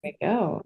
we go.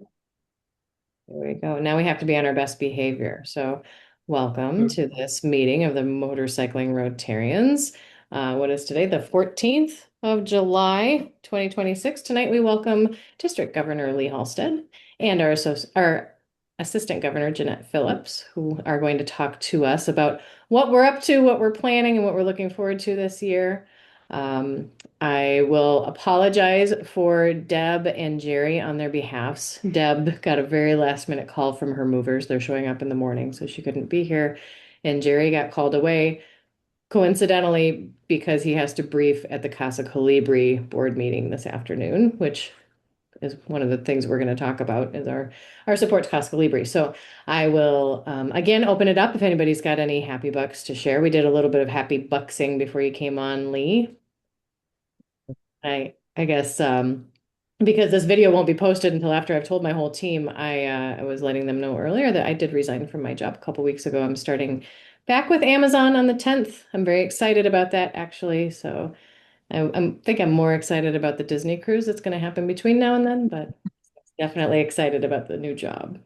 There we go. Now we have to be on our best behavior. So, welcome to this meeting of the Motorcycling Rotarians. What is today? The 14th of July, 2026. Tonight we welcome District Governor Lee Halsted and our Assistant Governor Jeanette Phillips, who are going to talk to us about what we're up to, what we're planning, and what we're looking forward to this year. Um, I will apologize for Deb and Jerry on their behalfs. Deb got a very last minute call from her movers. They're showing up in the morning, so she couldn't be here. And Jerry got called away, coincidentally, because he has to brief at the Casa Colibri board meeting this afternoon, which is one of the things we're going to talk about is our support to Casa Colibri. So I will again open it up if anybody's got any happy bucks to share. We did a little bit of happy bucksing before you came on, Lee. I guess because this video won't be posted until after I've told my whole team, I was letting them know earlier that I did resign from my job a couple weeks ago. I'm starting back with Amazon on the 10th. I'm very excited about that actually. So I think I'm more excited about the Disney cruise that's going to happen between now and then, but definitely excited about the new job.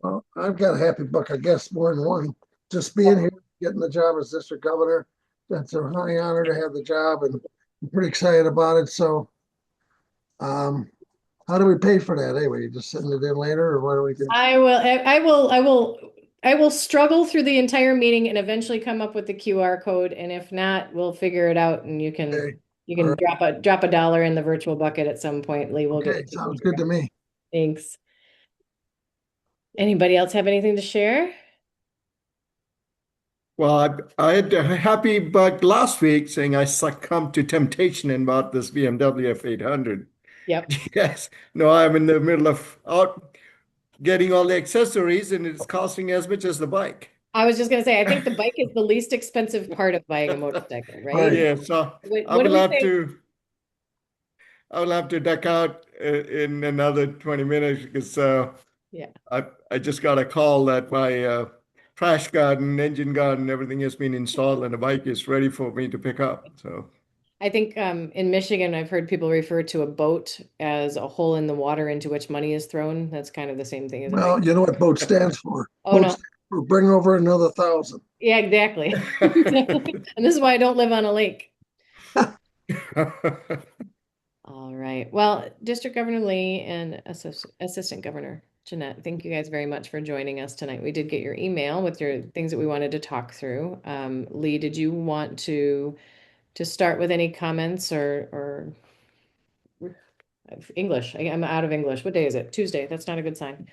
Well, I've got a happy book, I guess, more than one. Just being here, getting the job as district governor, that's a high honor to have the job, and I'm pretty excited about it. So, um, how do we pay for that anyway? You just send it in later, or what do we do? I will struggle through the entire meeting and eventually come up with the QR code. And if not, we'll figure it out and Okay, you all can right. drop a dollar in the virtual bucket at some point. Lee will get Okay, it taken sounds care good of. to me. Thanks. Anybody else have anything to share? Well, I had a happy bug last week saying I succumbed to temptation and bought this BMW F800. Yep. Yes. No, I'm in the middle of out getting all the accessories and it's costing as much as the bike. I was just gonna say, I think the bike is the least expensive part of buying a motorcycle, right? Right. Yeah, so I What do will we have say? to I will have to duck out in another 20 minutes because Yeah. I just got a call that my trash garden, engine garden, everything has been installed and the bike is ready for me to pick up. So I think in Michigan, I've heard people refer to a boat as a hole in the water into which money is thrown. That's kind of the same thing as a bike. Well, you know what boat stands for? Oh Boat no. stands for bring over another 1,000. Yeah, exactly. Exactly. And this is why I don't live on a lake. All right. Well, District Governor Lee and Assistant Governor Jeanette, thank you guys very much for joining us tonight. We did get your email with your things that we wanted to talk through. Lee, did you want to start with any comments or English? I'm out of English. What day is it? Tuesday. That's not a good sign.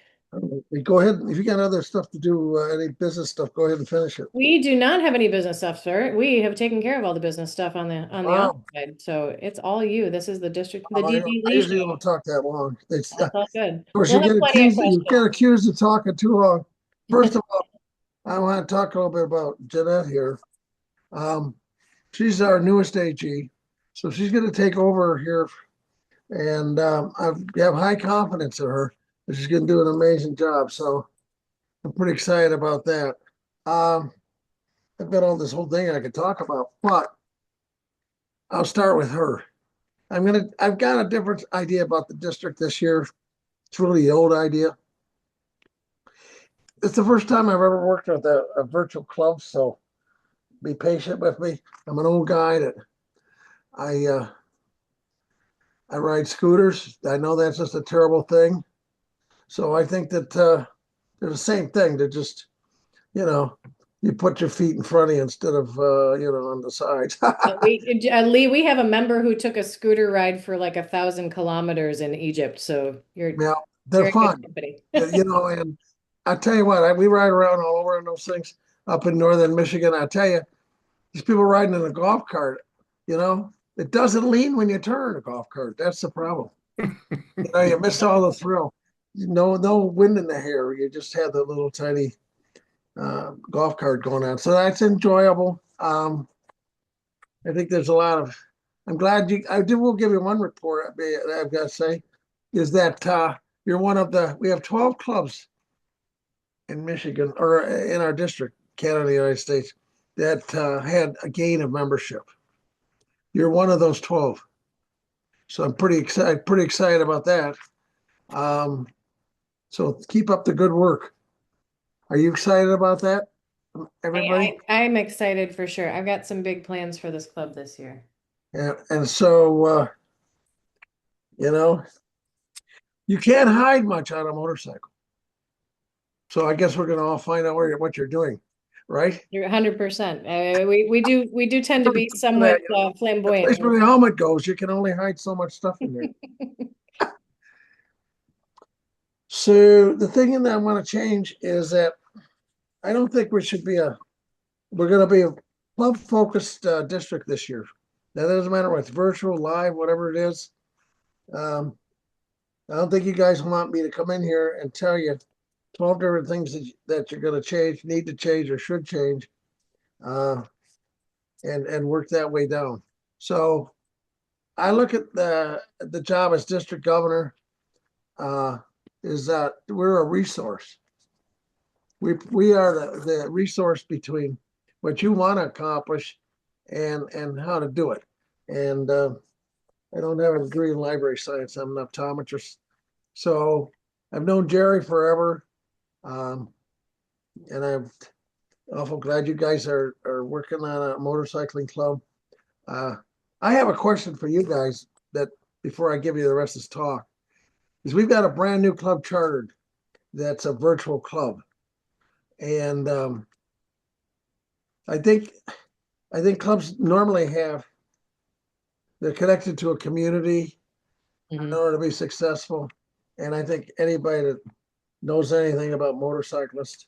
Go ahead. If you got other stuff to do, any business stuff, go ahead and finish it. We do not have any business stuff, sir. We have taken care of all the business stuff on the office Wow. side. So it's all you. This is the DG I Lee usually show. don't talk that long. That's all good. Of course, We'll have plenty of you questions. get accused of talking too long. First of all, I want to talk a little bit about Jeanette here. Um, she's our newest AG, so she's going to take over here, and I have high confidence in her. She's going to do an amazing job. So I'm pretty excited about that. Um, I've got all this whole thing I could talk about, but I'll start with her. I've got a different idea about the district this year. It's really the old idea. It's the first time I've ever worked with a virtual club, so be patient with me. I'm an old guy that I uh, I ride scooters. I know that's just a terrible thing. So I think that they're the same thing. They're just, you know, you put your feet in front of you instead of on the sides. Lee, we have a member who took a scooter ride for like 1,000 kilometers in Egypt. So Yeah, they're you're in good fun. company. And I tell you what, we ride around all over on those things up in northern Michigan. I tell you, these people riding in a golf cart, it doesn't lean when you turn a golf cart. That's the problem. You miss all the thrill. No wind in the hair. You just have the little tiny golf cart going on. So that's enjoyable. I think there's a lot of. I'm glad will give you one report. I've got to say, is that you're one of the. We have 12 clubs in Michigan or in our district, Canada, United States, that had a gain of membership. You're one of those 12. So I'm pretty excited about that. So keep up the good work. Are you excited about that, everybody? I'm excited for sure. I've got some big plans for this club this year. And so, you know, you can't hide much on a motorcycle. So I guess we're going to all find out what you're doing, right? You're 100%. We do tend to be That, somewhat the flamboyant. place where the helmet goes, you can only hide so much stuff in there. So the thing that I want to change is that I don't think we're going to be a club focused district this year. That doesn't matter what's virtual, live, whatever it is. Um, I don't think you guys want me to come in here and tell you 12 different things that you're going to change, need to change, or should change, uh, and work that way down. So I look at the job as district governor, uh, is that we're a resource. We are the resource between what you want to accomplish and how to do it. And I don't have a degree in library science. I'm an optometrist. So I've known Jerry forever. Um, and I'm awful glad you guys are working on a motorcycling club. Uh, I have a question for you guys that before I give you the rest of this talk, is we've got a brand new club chartered that's a virtual club. And I think I think clubs normally they're connected to a community in Mhm. order to be successful. And I think anybody that knows anything about motorcyclists,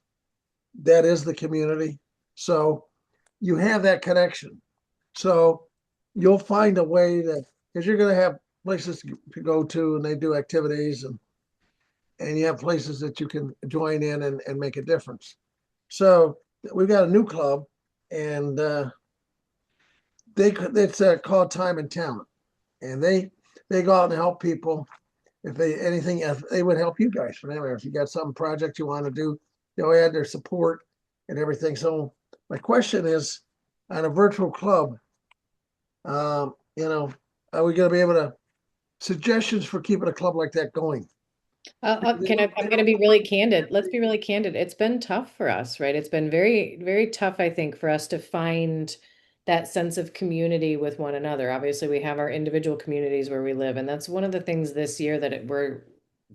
that is the community. So you have that connection. So you'll find a way that because you're going to have places to go to and they do activities and you have places that you can join in and make a difference. So we've got a new club and it's called Time and Talent, and they go out and help people. If they would help you guys for that matter. If you got some project you want to do, they'll add their support and everything. So my question is, on a virtual club, are we going to be able to suggestions for keeping a club like that going? I'm going to be really candid. Let's be really candid. It's been tough for us, right? It's been very, very tough, I think, for us to find that sense of community with one another. Obviously, we have our individual communities where we live, and that's one of the things this year that we're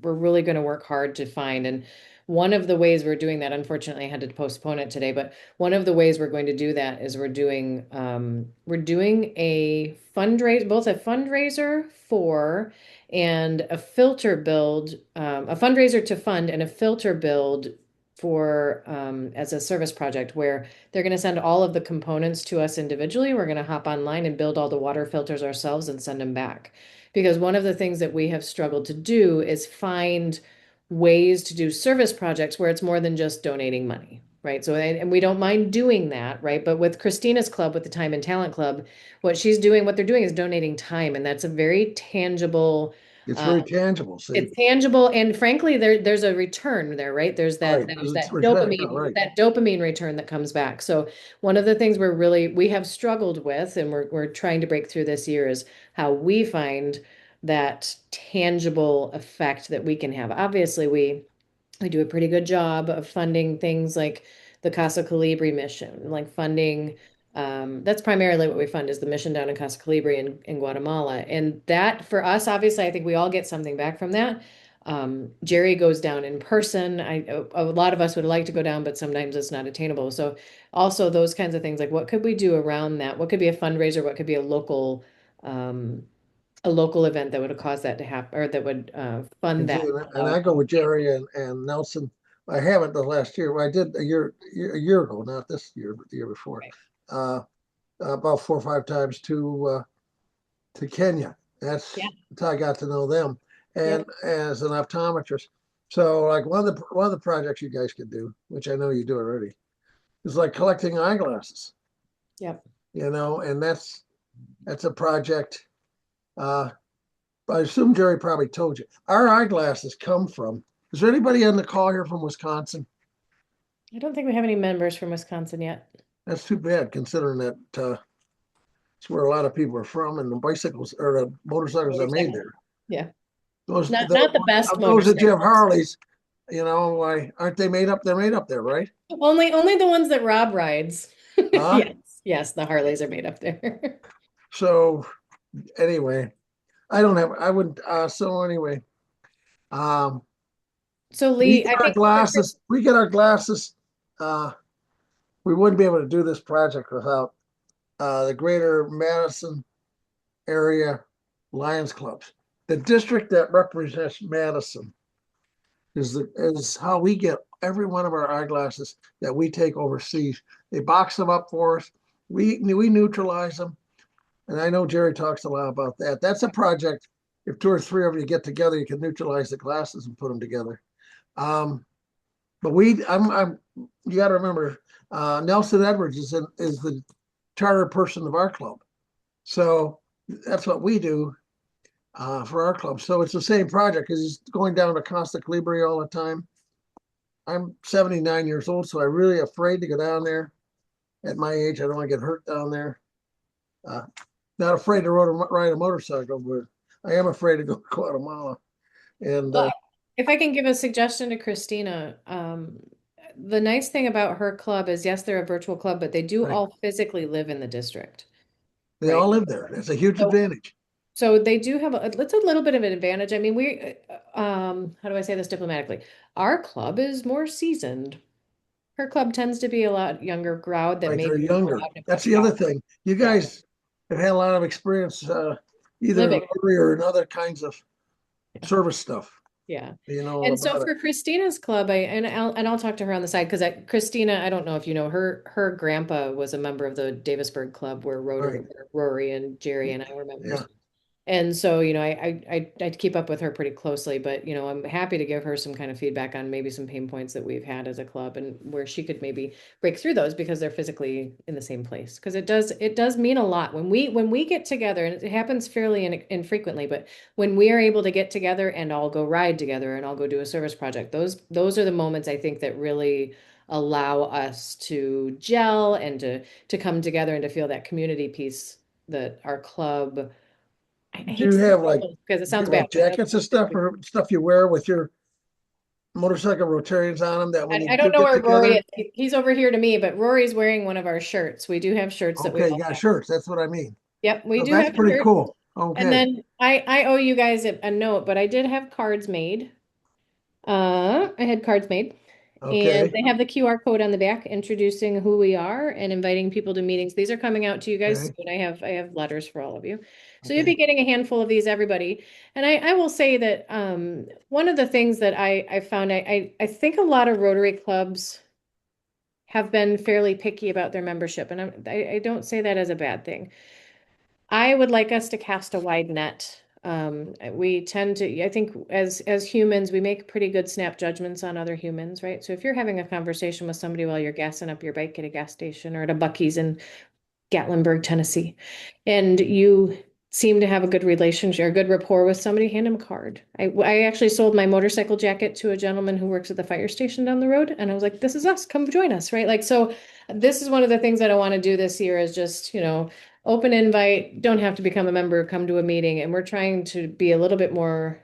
really going to work hard to find. And one of the ways we're doing that, unfortunately, I had to postpone it today, but one of the ways we're going to do that is we're doing a fundraiser, both a fundraiser for and a filter build, a fundraiser to fund and a filter build for as a service project where they're going to send all of the components to us individually. We're going to hop online and build all the water filters ourselves and send them back. Because one of the things that we have struggled to do is find ways to do service projects where it's more than just donating money. Right. So, and we don't mind doing that. Right. But with Christina's club, with the Time and Talent Club, what they're doing is donating time. And that's a very tangible, It's uh, very tangible. See, it's tangible, and frankly, there's a return there, right? There's that right? that Because it's that respect. Yeah, dopamine right. that dopamine return that comes back. So one of the things we have struggled with, and we're trying to break through this year, is how we find that tangible effect that we can have. Obviously, we do a pretty good job of funding things like the Casa Colibri mission, like funding. That's primarily what we fund is the mission down in Casa Colibri in Guatemala. And that for us, obviously, I think we all get something back from that. Jerry goes down in person. A lot of us would like to go down, but sometimes it's not attainable. So also those kinds of things, like what could we do around that? What could be a fundraiser? What could be um, a local event that would cause that to happen or that would fund And see, that? and I go with Jerry and Nelson. I haven't the last year. Well, I did a year ago, not this year, but the year before. Right. Uh, about 4 or 5 times to Kenya. Yeah. That's how I got to know them, and Yep. as an optometrist. So, like one of the projects you guys could do, which I know you do already, is like collecting eyeglasses. Yep. And that's a project. Uh, I assume Jerry probably told you. Our eyeglasses come from. Is there anybody on the call here from Wisconsin? I don't think we have any members from Wisconsin yet. That's too bad, considering that it's where a lot of people are from, and the bicycles or the motorcycles are made Motorcycle. there. Yeah. Those Not the best of those that you have motorcycles. Harleys, why aren't they made up? They're made up there, right? Only the ones that Rob rides. Huh? Yes, yes, the Harleys are made up there. So anyway, I don't have. I would. So anyway, um, So we Lee, get I our think for Chris, glasses. We get our glasses. Uh, we wouldn't be able to do this project without the Greater Madison Area Lions Clubs. The district that represents Madison is how we get every one of our eyeglasses that we take overseas. They box them up for us. We neutralize them, and I know Jerry talks a lot about that. That's a project. If two or three of you get together, you can neutralize the glasses and put them together. Um, but I'm. You got to remember, Nelson Edwards is the charter person of our club, so that's what we do for our club. So it's the same project because he's going down to Costa Libre all the time. I'm 79 years old, so I'm really afraid to go down there. At my age, I don't want to get hurt down there. Uh, Not afraid to ride a motorcycle, but I am afraid to go to Guatemala. And well, if I can give a suggestion to Christina, the nice thing about her club is, yes, they're a virtual club, but they do right, all physically live in the district, they right? all live there. That's a huge So, advantage. so they do have it's a little bit of an advantage. I mean, how do I say this diplomatically? Our club is more seasoned. Her club tends to be a lot younger crowd that Right, they're maybe go younger. out and That's about. the Yeah, other thing. You yeah, guys have had a lot of experience, either in living. Rotary or in other kinds of Yeah. service stuff. Yeah. You know all And so about it. for Christina's club, I'll talk to her on the side because Christina, I don't know if you know her grandpa was a member of the Davisburg Club where Right. Rory and Jerry and I were Yeah. members. And so, I keep up with her pretty closely, but I'm happy to give her some kind of feedback on maybe some pain points that we've had as a club and where she could maybe break through those because they're physically in the same place. Because it does mean a lot when we get together, and it happens fairly infrequently, but when we are able to get together and all go ride together and all go do a service project, those are the moments I think that really allow us to gel and to come together and to feel that community piece that our club. I Do hate you to say have like because it do you sounds have bad, like but I jackets and stuff or stuff you wear with your motorcycle Rotarians on them that when you I don't do know get where Rory together? is. He's over here to me, but Rory's wearing one of our shirts. We do have shirts that we Okay, you all got have. shirts. That's what I mean. Yep, we So do that's have pretty shirts. cool. And Okay. then I owe you guys a note, but I did have cards made. I had cards made, and Okay. they have the QR code on the back introducing who we are and inviting people to meetings. These are coming out to you guys Okay. soon. I have letters for all of you. So you'll be Okay. getting a handful of these, everybody. And I will say that one of the things that I found, I think a lot of Rotary clubs have been fairly picky about their membership, and I don't say that as a bad thing. I would like us to cast a wide net. We tend to, I think, as humans, we make pretty good snap judgments on other humans, right? So if you're having a conversation with somebody while you're gassing up your bike at a gas station or at a Buc-ee's in Gatlinburg, Tennessee, and you seem to have a good relationship or good rapport with somebody, hand them a card. I actually sold my motorcycle jacket to a gentleman who works at the fire station down the road, and I was like, "This is us. Come join us," right? Like, so this is one of the things that I want to do this year is just, open invite, don't have to become a member, come to a meeting, and we're trying to be a little bit more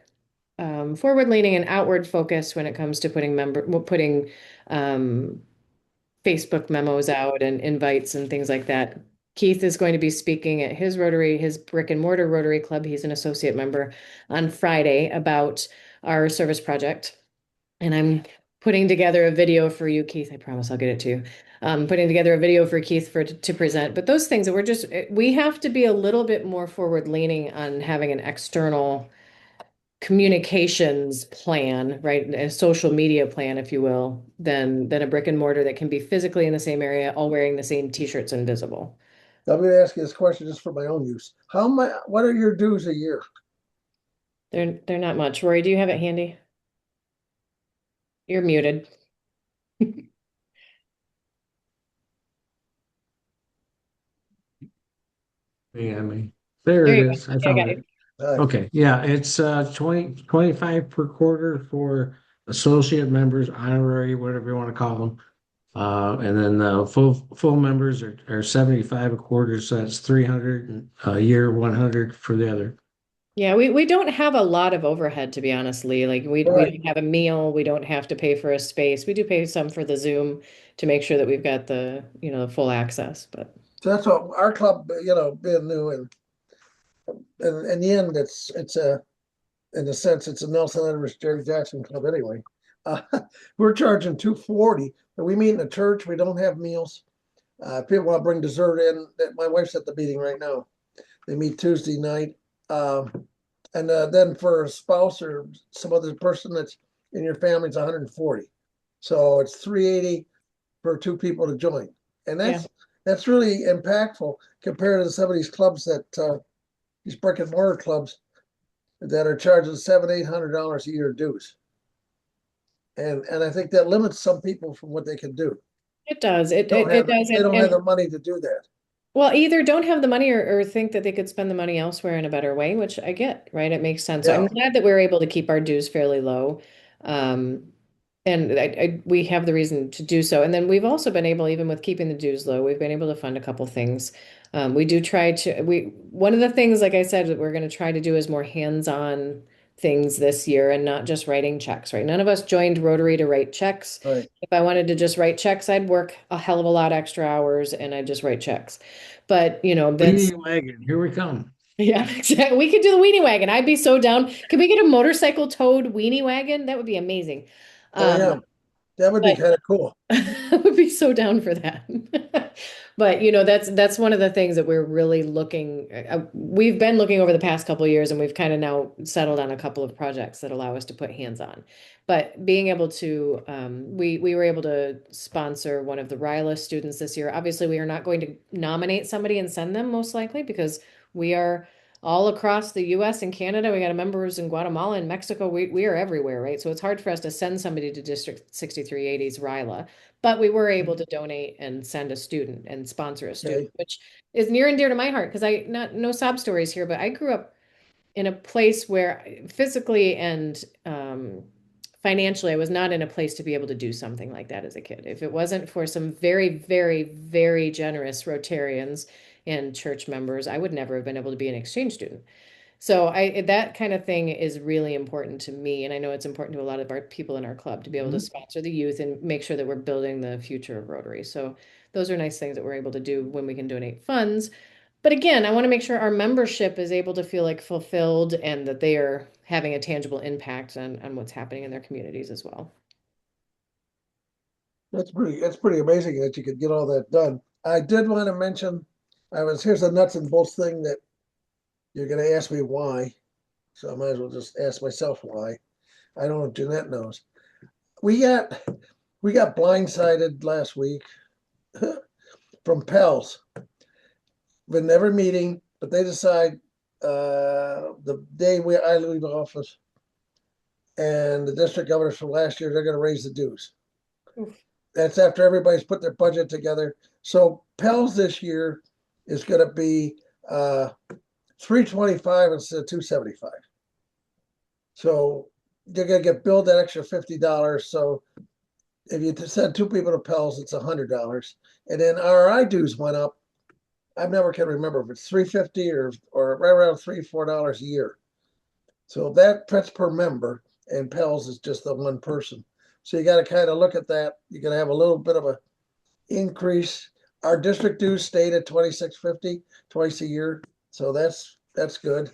forward leaning and outward focused when it comes to putting um, Facebook memos out and invites and things like that. Keith is going to be speaking at his brick and mortar Rotary Club. He's an associate member on Friday about our service project. And I'm putting together a video for you, Keith. I promise I'll get it to you. Putting together a video for Keith to present. But those things that we have to be a little bit more forward leaning on having an external communications plan, right? A social media plan, if you will, than a brick and mortar that can be physically in the same area, all wearing the same t-shirts and visible. I'm going to ask you this question just for my own use. How much? What are your dues a year? They're not much. Rory, do you have it handy? You're muted. Yeah, there There it you go. is. I Yeah, I found got you. it. All right. Okay, yeah, it's 25 per quarter for associate members, honorary, whatever you want to call them. And then full members are 75 a quarter, so that's 300 a year, 100 for the other. Yeah, we don't have a lot of overhead, to be honest, Lee. Like we Right. don't have a meal, we don't have to pay for a space. We do pay some for the Zoom to make sure that we've got the, the full access. But So that's what our club, being new, and in the end, it's a in a sense it's a Nelson Edwards Jerry Jackson club anyway. Uh, we're charging 240, but we meet in a church. We don't have meals. If people want to bring dessert in, that my wife's at the meeting right now. They meet Tuesday night. And then for a spouse or some other person that's in your family, it's 140. So it's 380 for two people to join. And yeah. that's really impactful compared to some of these clubs that these brick and mortar clubs that are charging $700-800 a year dues. And I think that limits some people from what they can do. It does. It Don't have does. they don't have And the money to do that. well, either don't have the money or think that they could spend the money elsewhere in a better way, which I get, right? It makes sense. So I'm Yeah. glad that we're able to keep our dues fairly low. Um, and we have the reason to do so. And then we've also been able, even with keeping the dues low, we've been able to fund a couple things. We do try to, one of the things, like I said, that we're going to try to do is more hands-on things this year and not just writing checks, right? None of us joined Rotary to write checks. Right. If I wanted to just write checks, I'd work a hell of a lot extra hours and I'd just write checks. But, Vince, Weenie wagon, here we come. yeah, exactly. We could do the weenie wagon. I'd be so down. Could we get a motorcycle towed weenie wagon? That would be amazing. Oh Um, yeah. That would be but kind of cool. I would be so down for that. But that's one of the things that we're really looking. We've been looking over the past couple of years, and we've kind of now settled on a couple of projects that allow us to put hands on. But being able to, we were able to sponsor one of the RILA students this year. Obviously, we are not going to nominate somebody and send them most likely because we are all across the US and Canada. We got members in Guatemala and Mexico. We are everywhere, right? So it's hard for us to send somebody to District 6380's RILA, but we were able to donate and send a student and sponsor a student, Okay. which is near and dear to my heart because I not no sob stories here, but I grew up in a place where physically and financially, I was not in a place to be able to do something like that as a kid. If it wasn't for some very, very, very generous Rotarians and church members, I would never have been able to be an exchange student. So that kind of thing is really important to me, and I know it's important to a lot of our people in our club to be able to Mhm. sponsor the youth and make sure that we're building the future of Rotary. So those are nice things that we're able to do when we can donate funds. But again, I want to make sure our membership is able to feel like fulfilled and that they are having a tangible impact on what's happening in their communities as well. That's pretty amazing that you could get all that done. I did want to mention, here's a nuts and bolts thing that you're going to ask me why. So I might as well just ask myself why. I don't know if Jeanette knows. We got we got blindsided last week from Pels. Been never meeting, but they decide the day I leave office and the district governors from last year, they're going to raise the dues. Oof. That's after everybody's put their budget together. So Pels this year is going to be 325 instead of 275. So you're going to get billed that extra $50. So if you send two people to Pels, it's $100. And then RI dues went up. I never can remember if it's 350 or right around $3-4 a year. So that's per member, and Pels is just the one person. So you got to kind of look at that. You're going to have a little bit of a increase. Our district dues stayed at 2650 twice a year, so that's good.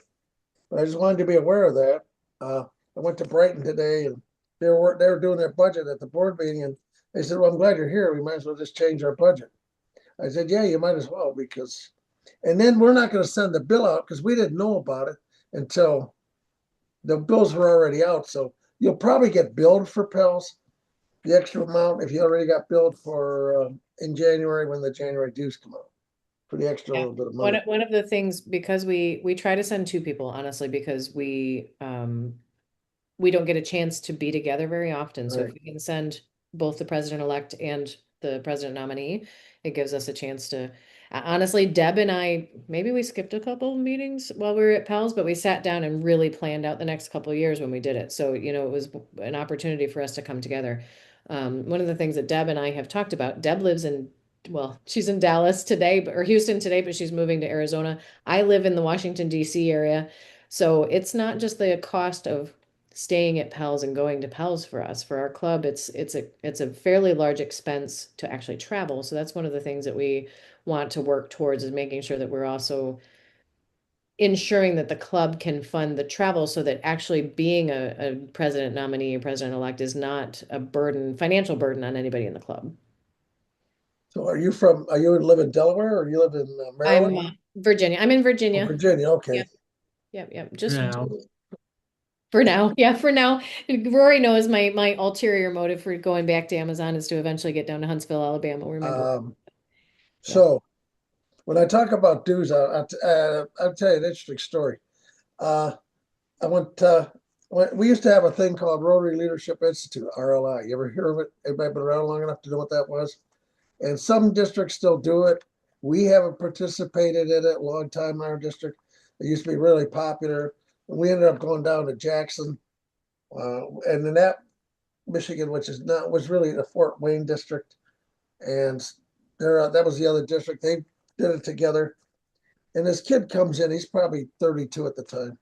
But I just wanted to be aware of that. I went to Brighton today, and they were doing their budget at the board meeting, and they said, "Well, I'm glad you're here. We might as well just change our budget." I said, "Yeah, you might as well because," and then we're not going to send the bill out because we didn't know about it until the bills were already out. So you'll probably get billed for Pels the extra amount if you already got billed for in January when the January dues come out for the extra Yeah. little bit of One money. of, one of the things because we try to send two people, honestly, because we don't get a chance to be together very often. So if Right. we can send both the president-elect and the president nominee, it gives us a chance to honestly, Deb and I, maybe we skipped a couple of meetings while we were at Pals, but we sat down and really planned out the next couple of years when we did it. So, it was an opportunity for us to come together. One of the things that Deb and I have talked about, Deb lives in, well, she's in Dallas today, or Houston today, but she's moving to Arizona. I live in the Washington, D.C. area. So it's not just the cost of staying at Pals and going to Pals for us. For our club, it's a fairly large expense to actually travel. So that's one of the things that we want to work towards, is making sure that we're also ensuring that the club can fund the travel, so that actually being a president nominee or president-elect is not a burden, financial burden on anybody in the club. So are you live in Delaware or you live in I'm Maryland? Virginia. I'm in Oh, Virginia. Virginia, okay. Yep, yep, yep. For Just now. for now. Yeah, for now. Rory knows my ulterior motive for going back to Amazon is to eventually get down to Huntsville, Alabama, where my boy. Um, Yep. so when I talk about dues, I'll tell you an interesting story. Uh, I went, we used to have a thing called Rotary Leadership Institute, RLI. You ever hear of it? Everybody been around long enough to know what that was? And some districts still do it. We haven't participated in it a long time in our district. It used to be really popular. And we ended up going down to Jackson, and in that Michigan, which is not was really the Fort Wayne district, and there that was the other district. They did it together. And this kid comes in. He's probably 32 at the time,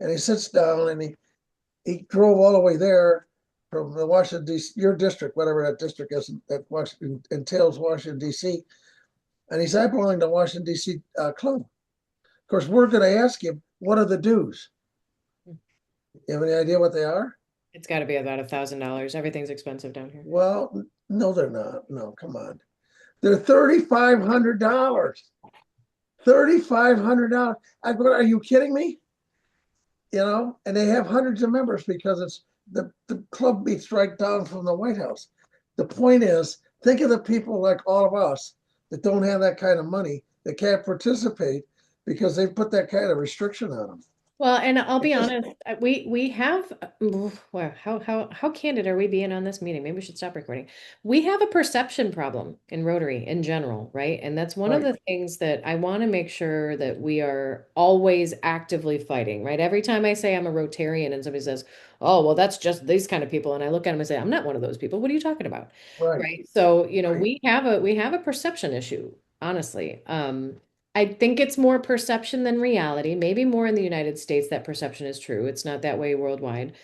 and he sits down and he drove all the way there from the Washington D.C. your district, whatever that district is that Washington entails Washington D.C. And he said, I belong to Washington D.C. Club. Of course, we're going to ask him, what are the dues? You have any idea what they are? It's got to be about $1,000. Everything's expensive down here. Well, no, they're not. No, come on. They're $3,500. $3,500. I go, are you kidding me? You know, and they have hundreds of members because it's the club meets right down from the White House. The point is, think of the people like all of us that don't have that kind of money, that can't participate because they've put that kind of restriction on them. Well, and I'll be It's just honest, we have well, how candid are we being on this meeting? Maybe we should stop recording. We have a perception problem in Rotary in general, right? And that's one of right, the things that I want to make sure that we are always actively fighting, right? Every time I say I'm a Rotarian and somebody says, "Oh, well, that's just these kind of people," and I look at them and say, "I'm not one of those people. What are you talking about?" right, Right? So, right. we have a perception issue, honestly. I think it's more perception than reality. Maybe more in the United States that perception is true. It's not that way worldwide.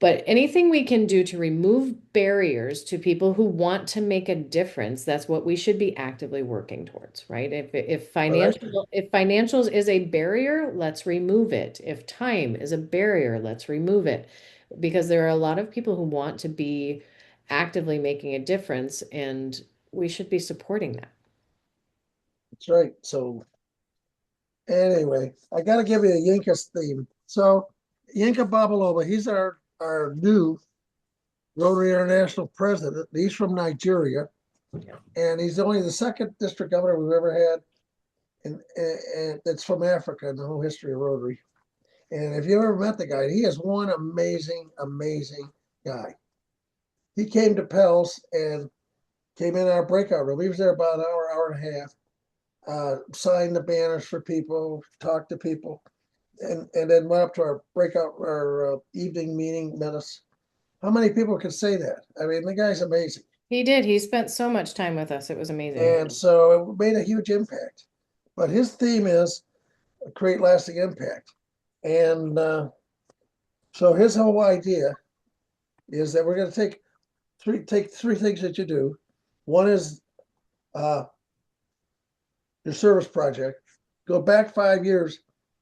But anything we can do to remove barriers to people who want to make a difference, that's what we should be actively working towards, right? Well, that If financials is a barrier, let's remove it. If time is a barrier, let's remove it. Because there are a lot of people who want to be actively making a difference, and we should be supporting that. that's right. So anyway, I got to give you a Yinka's theme. So Yinka Babalova, he's our new Rotary International president. He's from Nigeria, and he's only the second district governor we've ever had, and that's from Africa in the whole history of Rotary. And if you ever met the guy, he is one amazing, amazing guy. He came to Pels and came in our breakout room. He was there about an hour, hour and a half, signed the banners for people, talked to people, and then went up to our breakout, our evening meeting, met us. How many people could say that? I mean, the guy's amazing. He did. He spent so much time with us. It was amazing. And so it made a huge impact. But his theme is create lasting impact. And so his whole idea is that we're going to take three things that you do. One is uh, your service project. Go back 5 years,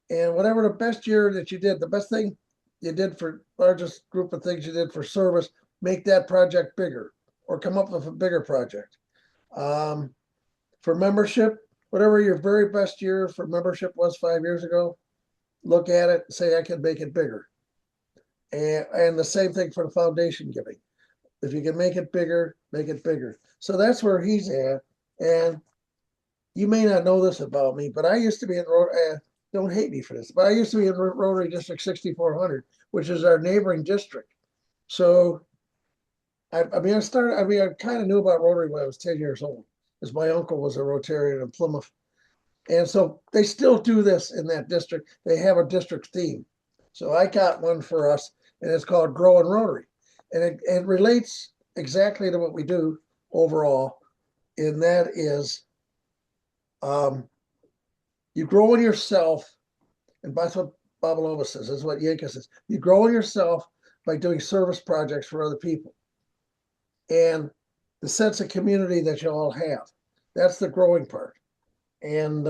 and whatever the best year that you did, the best thing you did for largest group of things you did for service, make that project bigger, or come up with a bigger project. Um, for membership, whatever your very best year for membership was 5 years ago, look at it and say I can make it bigger. And the same thing for the foundation giving. If you can make it bigger, make it bigger. So that's where he's at. And you may not know this about me, but I used to be in don't hate me for this, but I used to be in Rotary District 6400, which is our neighboring district. So I kind of knew about Rotary when I was 10 years old, because my uncle was a Rotarian in Plymouth. And so they still do this in that district. They have a district theme. So I got one for us, and it's called Growing Rotary. And it relates exactly to what we do overall. And that is you grow in yourself And that's what Babalova says. That's what Yenka says. You grow yourself by doing service projects for other people. And the sense of community that you all have. That's the growing part. And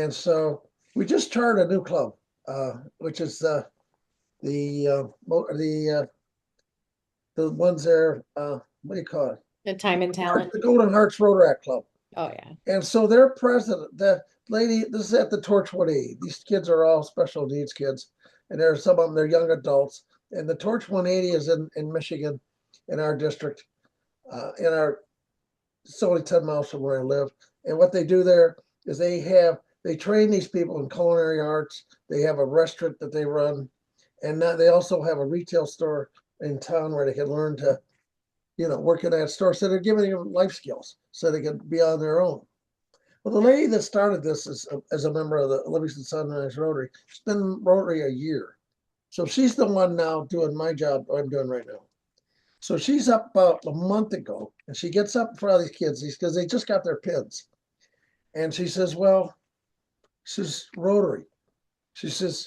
so we just started a new club, which is the ones there. What do you call it? The time and talent. The Golden Hearts Rotary Club. Oh yeah. And so their president, the lady, this is at the Torchwood A. These kids are all special needs kids, and there's some of them, they're young adults. And the Torch 180 is in Michigan, in our district, it's only 10 miles from where I live. And what they do there is they train these people in culinary arts. They have a restaurant that they run, and now they also have a retail store in town where they can learn to, work in that store. So they're giving them life skills so they can be on their own. Well, the lady that started this as a member of the Livingston Sunrise Rotary, she's been Rotary a year. So she's the one now doing my job I'm doing right now. So she's up about a month ago, and she gets up in front of these kids because they just got their pins. And she says, well, she's Rotary. She said,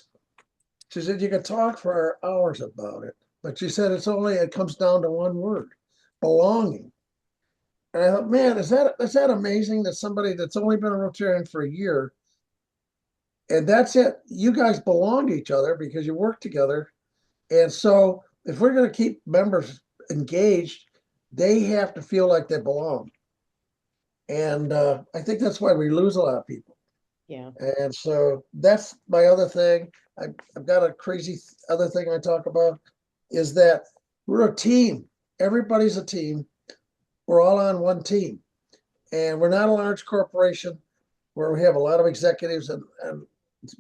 you could talk for hours about it. But she said, it comes down to one word, belonging. And I thought, man, is that amazing that somebody that's only been a Rotarian for a year, and that's it. You guys belong to each other because you work together. And so if we're going to keep members engaged, they have to feel like they belong. And I think that's why we lose a lot of people. Yeah. And so that's my other thing. I've got a crazy other thing I talk about is that we're a team. Everybody's a team. We're all on one team. And we're not a large corporation where we have a lot of executives and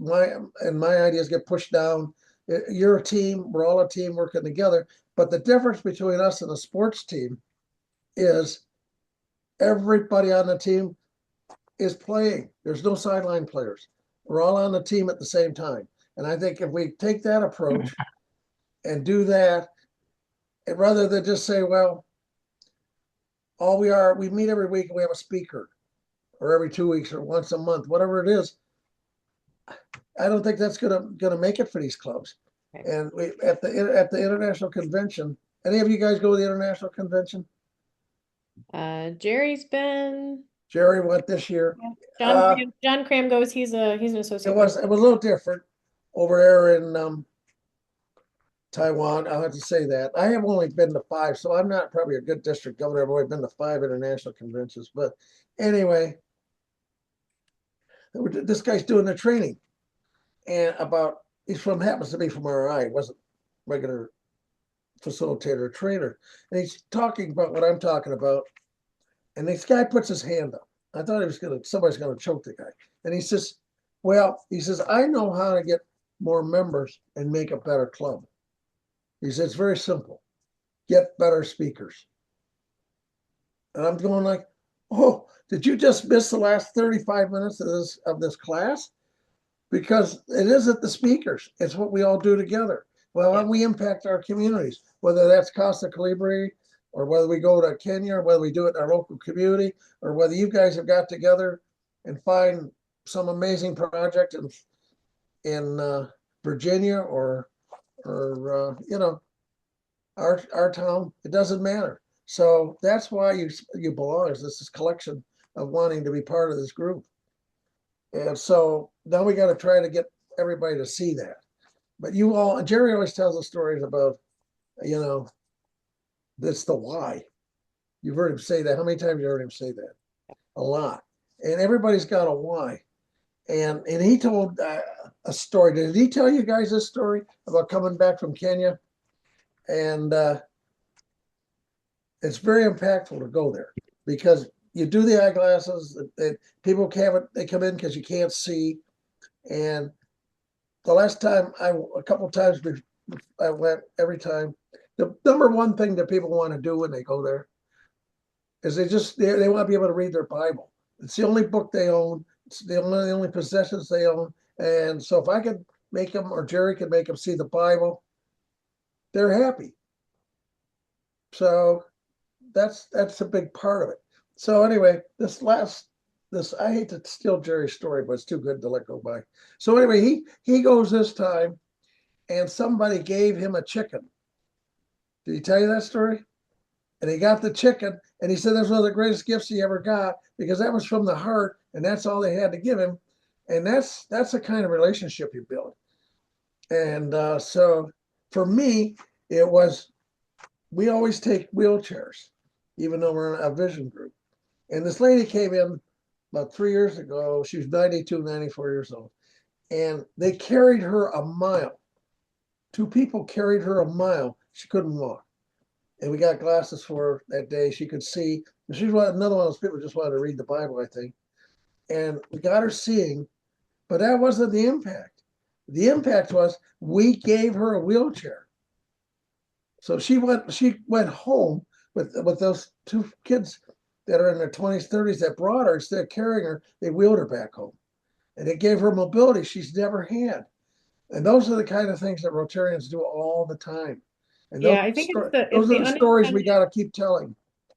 my ideas get pushed down. You're a team. We're all a team working together. But the difference between us and a sports team is everybody on the team is playing. There's no sideline players. We're all on the team at the same time. And I think if we take that approach and do that, and rather than just say, well, we meet every week and we have a speaker, or every 2 weeks or once a month, whatever it is, I don't think that's gonna make it for these clubs. Right. And we at the international convention. Any of you guys go to the international convention? Jerry's been. Jerry went this year. John Cram goes. He's an associate. It was a little different over there in Taiwan. I'll have to say that. I have only been to 5, so I'm not probably a good district governor. I've only been to 5 international conventions. But anyway, this guy's doing the training, and happens to be from RI. Wasn't regular facilitator or trainer, and he's talking about what I'm talking about. And this guy puts his hand up. I thought somebody's gonna choke the guy. And he says, I know how to get more members and make a better club. He says, it's very simple. Get better speakers. And I'm going like, oh, did you just miss the last 35 minutes of this class? Because it isn't the speakers. It's what we all do together. Well, how we impact our communities, whether that's Costa Calibre, or whether we go to Kenya, or whether we do it in our local community, or whether you guys have got together and find some amazing project in Virginia or our town. It doesn't matter. So that's why you belong. Is this collection of wanting to be part of this group. And so now we got to try to get everybody to see that. But Jerry always tells us stories about, that's the why. You've heard him say that. How many times have you heard him say that? A lot. And everybody's got a why. And he told a story. Did he tell you guys this story about coming back from Kenya? And it's very impactful to go there because you do the eyeglasses. People they come in because you can't see. And the last time a couple times I went, every time, the number one thing that people want to do when they go there is they want to be able to read their Bible. It's the only book they own. It's the only possessions they own. And so if I could make them, or Jerry could make them see the Bible, they're happy. So that's a big part of it. So anyway, this this, I hate to steal Jerry's story, but it's too good to let go by. So anyway, he goes this time and somebody gave him a chicken. Did he tell you that story? And he got the chicken and he said that's one of the greatest gifts he ever got because that was from the heart and that's all they had to give him. And that's the kind of relationship you build. And so for me, it was we always take wheelchairs, even though we're in a vision group. And this lady came in about 3 years ago. She was 92, 94 years old. And they carried her a mile. Two people carried her a mile. She couldn't walk. And we got glasses for her that day. She could see. And she's another one of those people who just wanted to read the Bible, I think. And we got her seeing, but that wasn't the impact. The impact was we gave her a wheelchair. So she went home with those two kids that are in their 20s, 30s that brought her. Instead of carrying her, they wheeled her back home. And it gave her mobility she's never had. And those are the kind of things that Rotarians do all the time. And Yeah, I think it's those are the the stories we unintended got to keep telling.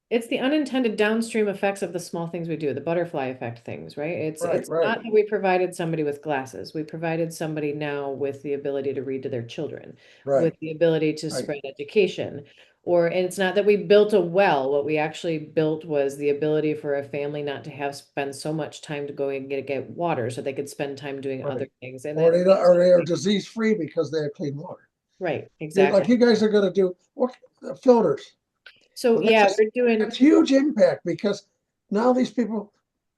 it's the unintended downstream effects of the small things we do, the butterfly effect things, right? Right, It's right, not that we provided somebody with glasses. We provided somebody now with the ability to read to their children, with right, the ability to right. spread education. Or and it's not that we built a well. What we actually built was the ability for a family not to have spend so much time to go and get water so they could spend time doing Right. other things. And Or that these or they are disease free because they have clean water. right, Like exactly. you guys are going to do what filters. So Well, that's yeah, just we're doing that's huge impact because now these people,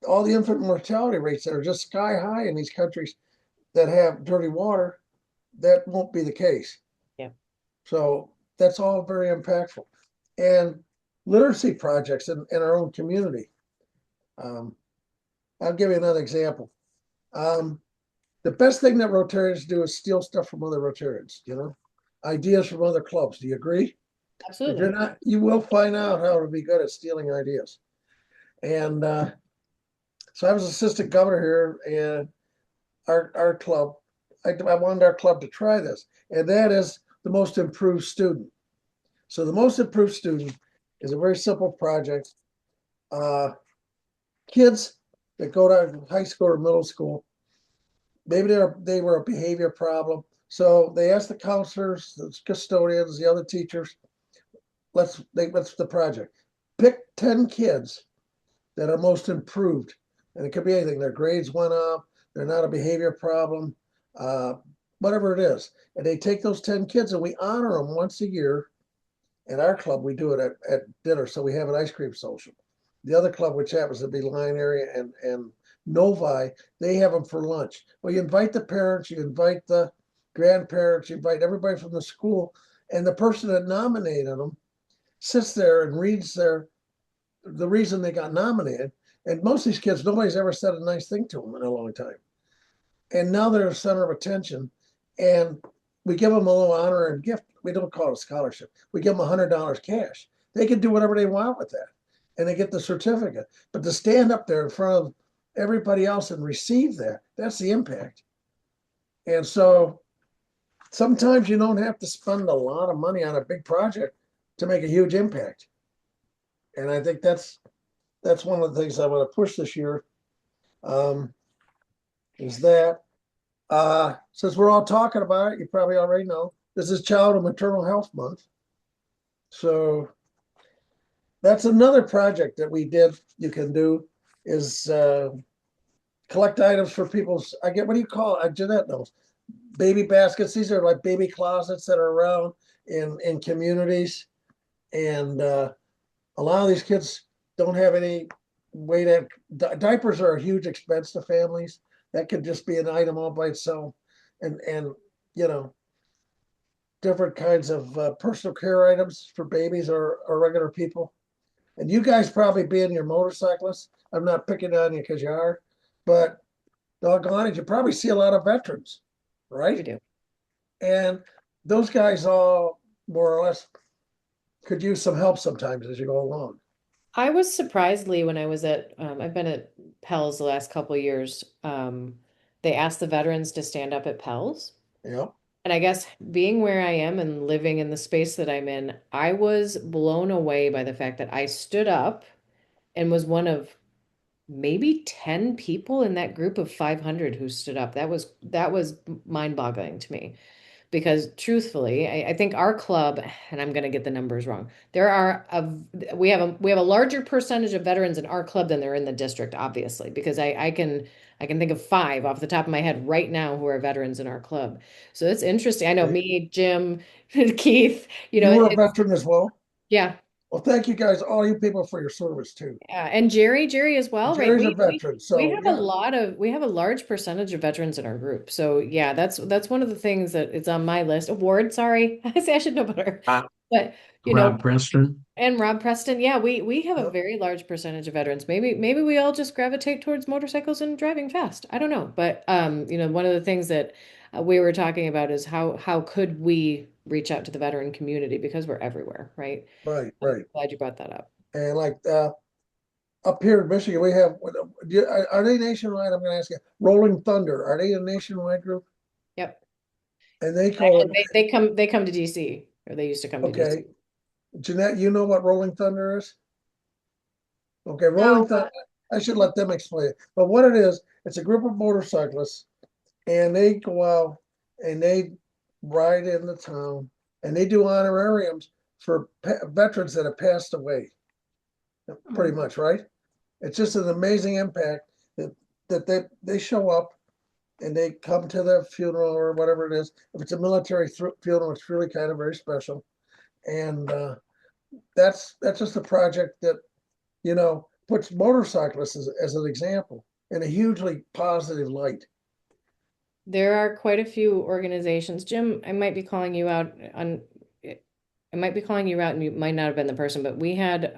all the infant mortality rates that are just sky high in these countries that have dirty water, that won't be the case. yeah, So that's all very impactful. And literacy projects in our own community. Um, I'll give you another example. Um, the best thing that Rotarians do is steal stuff from other Rotarians, ideas from other clubs. Do you agree? If you're absolutely. not, you will find out how to be good at stealing ideas. And so I was assistant governor here, and our club, I wanted our club to try this, and that is the most improved student. So the most improved student is a very simple project. Uh, Kids that go to high school or middle school, maybe they were a behavior problem. So they asked the counselors, the custodians, the other teachers, let's the project. Pick 10 kids that are most improved. And it could be anything. Their grades went up, they're not a behavior problem, uh, whatever it is. And they take those 10 kids and we honor them once a year. At our club, we do it at dinner. So we have an ice cream social. The other club, which happens to be Line Area and Novi, they have them for lunch. Well, you invite the parents, you invite the grandparents, you invite everybody from the school, and the person that nominated them sits there and reads the reason they got nominated. And most of these kids, nobody's ever said a nice thing to them in a long time. And now they're a center of attention. And we give them a little honor and gift. We don't call it a scholarship. We give them $100 cash. They can do whatever they want with that. And they get the certificate. But to stand up there in front of everybody else and receive that, that's the impact. And so sometimes you don't have to spend a lot of money on a big project to make a huge impact. And I think that's one of the things I want to push this year. Um, is that since we're all talking about it, you probably already know this is Child and Maternal Health Month. So that's another project that we did. You can do is collect items for people's. I get what do you call it? Jeanette knows. Baby baskets. These are like baby closets that are around in communities, and a lot of these kids don't have any way to. Diapers are a huge expense to families. That could just be an item all by itself, and you know different kinds of personal care items for babies or regular people. And you guys probably being your motorcyclists, I'm not picking on you because you are, but doggone it, you probably see a lot of veterans, We right? do. And those guys all more or less could use some help sometimes as you go along. I was surprised, Lee, when I was at, I've been at Pell's the last couple of years. They asked the veterans to stand up at Pell's. Yeah. And I guess being where I am and living in the space that I'm in, I was blown away by the fact that I stood up and was one of maybe 10 people in that group of 500 who stood up. That was mind-boggling to me because truthfully, I think our club, and I'm going to get the numbers wrong. We have a larger percentage of veterans in our club than there are in the district, obviously, because I can think of five off the top of my head right now who are veterans in our club. So it's interesting. I know Okay. me, Jim, Keith, You were a it's veteran as well. yeah. Well, thank you guys, all you people, for your service too. Yeah, and Jerry as And well, right? Jerry's a We veteran, we so have a yeah, lot of we have a large percentage of veterans in our group. So yeah, that's one of the things that it's on my list. Award, sorry. I say I should know better. Uh, But you know, Rob Preston. and Rob Preston, yeah, we have a yep, very large percentage of veterans. Maybe we all just gravitate towards motorcycles and driving fast. I don't know. But one of the things that we were talking about is how could we reach out to the veteran community because we're everywhere, right? right, I'm right. glad you brought that up. And like up here in Michigan, we have. Are they nationwide? I'm going to ask you. Rolling Thunder, are they a nationwide group? Yep. And they call it, They come to DC, or they used to come to DC. okay. Jeanette, you know what Rolling Thunder is? Okay, Rolling No. Thunder. I should let them explain it. But what it is, it's a group of motorcyclists, and they go out and they ride in the town, and they do honorariums for veterans that have passed away. Pretty much, right? It's just an amazing impact that they show up and they come to the funeral or whatever it is. If it's a military funeral, it's really kind of very special. And that's just a project that puts motorcyclists as an example in a hugely positive light. There are quite a few organizations. Jim, I might be calling you out on I might be calling you out and you might not have been the person, but we had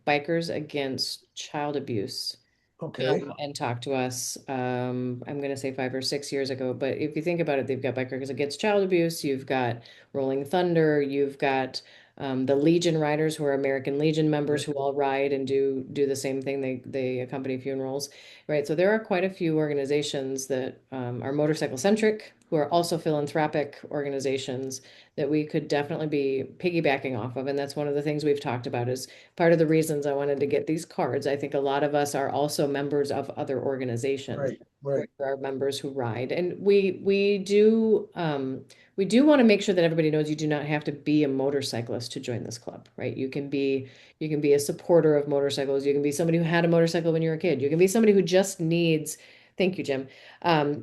bikers against child abuse Okay, and talk to us. I'm going to say 5 or 6 years ago, but if you think about it, they've got Bikers Against Child Abuse, you've got Rolling Thunder, you've got the Legion riders who are American Legion members right, who all ride and do the same thing. They accompany funerals, right? So there are quite a few organizations that are motorcycle centric, who are also philanthropic organizations that we could definitely be piggybacking off of. And that's one of the things we've talked about is part of the reasons I wanted to get these cards. I think a lot of us are also members of other organizations right, where right, there are members who ride. And we do want to make sure that everybody knows you do not have to be a motorcyclist to join this club, right? You can be a supporter of motorcycles. You can be somebody who had a motorcycle when you were a kid. You can be somebody who just needs, thank you, Jim.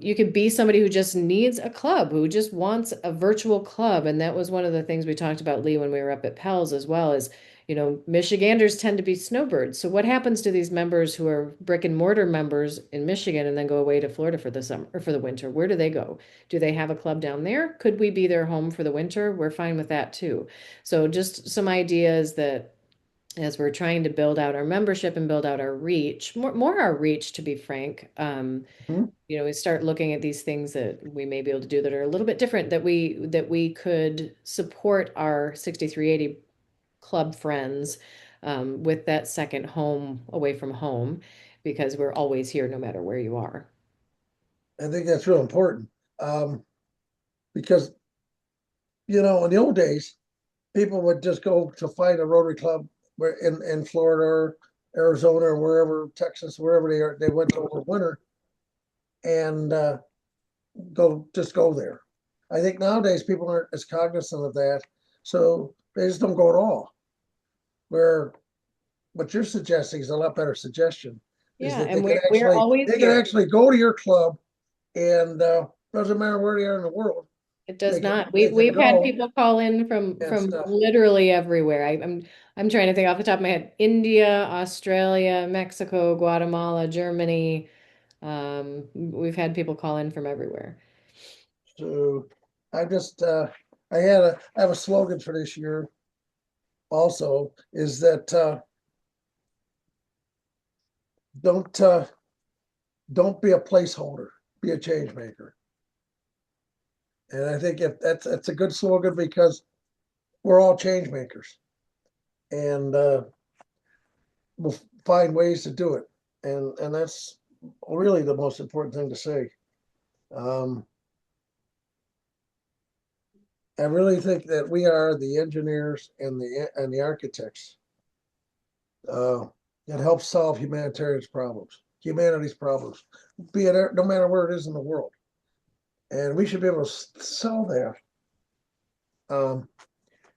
You could be somebody who just needs a club, who just wants a virtual club. And that was one of the things we talked about, Lee, when we were up at Pell's as well, is Michiganders tend to be snowbirds. So what happens to these members who are brick and mortar members in Michigan and then go away to Florida for the summer or for the winter? Where do they go? Do they have a club down there? Could we be their home for the winter? We're fine with that too. So just some ideas that as we're trying to build out our membership and build out our reach, more our reach, to be frank, mhm, we start looking at these things that we may be able to do that are a little bit different that we could support our 6380 club friends with that second home away from home because we're always here no matter where you are. I think that's real important, um, because in the old days, people would just go to find a Rotary Club where in Florida or Arizona or wherever, Texas, wherever they went over winter, and go there. I think nowadays people aren't as cognizant of that, so they just don't go at all. Where what you're suggesting is a lot better suggestion. Is Yeah, that and we're always they can here. actually go to your club, and doesn't matter where they are in the world, It does not. they can We've had go people call in from and from stuff. literally everywhere. I'm trying to think off the top of my head. India, Australia, Mexico, Guatemala, Germany. We've had people call in from everywhere. So I just I have a slogan for this year. Also, is that don't don't be a placeholder, be a change maker. And I think if that's a good slogan because we're all change makers, and we'll find ways to do it. And that's really the most important thing to say. Um, I really think that we are the engineers and the architects. Uh, It helps solve humanity's problems, no matter where it is in the world. And we should be able to sell that. Um,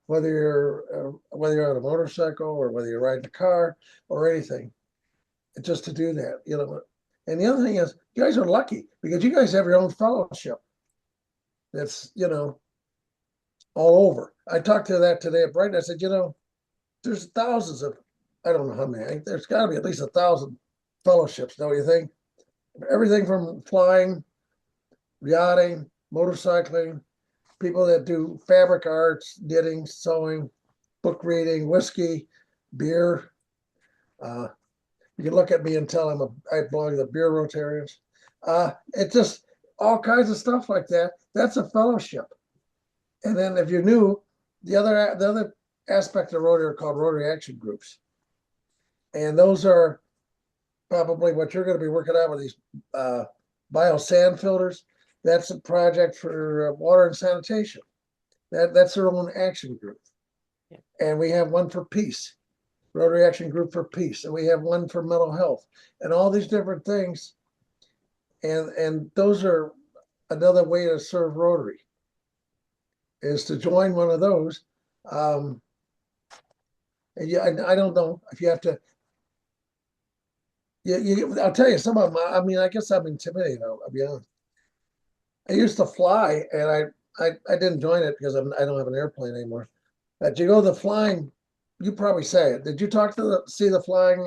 whether you're on a motorcycle or whether you're riding a car or anything, just to do that, you know. And the other thing is, you guys are lucky because you guys have your own fellowship. That's, you know, all over. I talked to that today at Brighton. I said, you know, there's thousands of, I don't know how many. There's got to be at least 1,000 fellowships, don't you think? Everything from flying, yachting, motorcycling, people that do fabric arts, knitting, sewing, book reading, whiskey, beer. Uh, you can look at me and tell I belong to the beer Rotarians. It's just all kinds of stuff like that. That's a fellowship. And then if you're new, the other aspect of Rotary are called Rotary Action Groups. And those are probably what you're going to be working on with these bio sand filters. That's a project for water and sanitation. That's their own action group. Yeah. And we have one for peace, Rotary Action Group for Peace, and we have one for mental health, and all these different things. And those are another way to serve Rotary is to join one of those. And yeah, I don't know if you have to. I'll tell you some of them. I mean, I guess I'm intimidated. I'll be honest. I used to fly, and I didn't join it because I don't have an airplane anymore. But you go to the flying, you probably say it. Did you see the flying?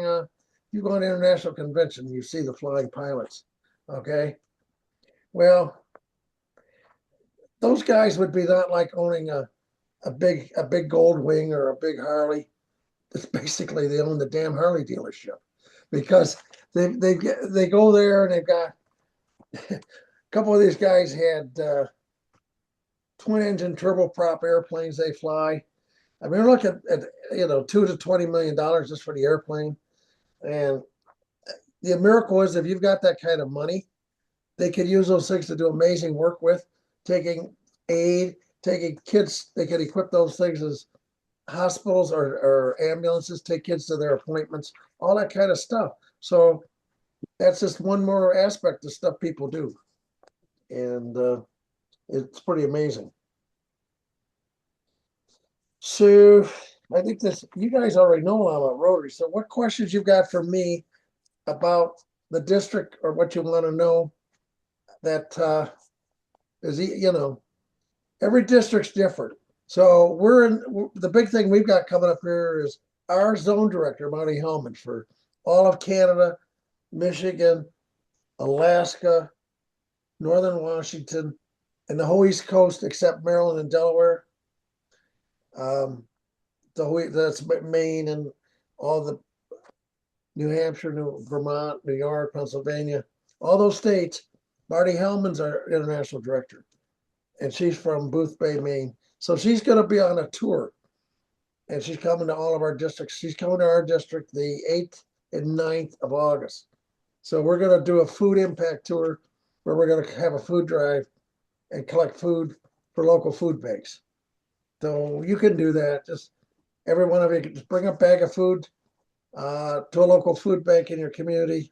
You go to an international convention, you see the flying pilots. Okay, well, those guys would be not like owning a big gold wing or a big Harley. It's basically they own the damn Harley dealership because they go there and they've got a couple of these guys had twin engine turboprop airplanes they fly. I mean, look at $2 to $20 million just for the airplane. And the miracle is if you've got that kind of money, they could use those things to do amazing work with, taking aid, taking kids. They could equip those things as hospitals or ambulances, take kids to their appointments, all that kind of stuff. So that's just one more aspect of stuff people do. And it's pretty amazing. So I think you guys already know a lot about Rotary. So what questions you got for me about the district or what you want to know that is, every district's different. So the big thing we've got coming up here is our zone director, Marty Hellman, for all of Canada, Michigan, Alaska, Northern Washington, and the whole East Coast except Maryland and Delaware. That's Maine and all the New Hampshire, Vermont, New York, Pennsylvania, all those states. Marty Hellman's our international director, and she's from Booth Bay, Maine. So she's going to be on a tour, and she's coming to all of our districts. She's coming to our district the 8th and 9th of August. So we're going to do a food impact tour where we're going to have a food drive and collect food for local food banks. So you can do that. Just every one of you can just bring a bag of food to a local food bank in your community,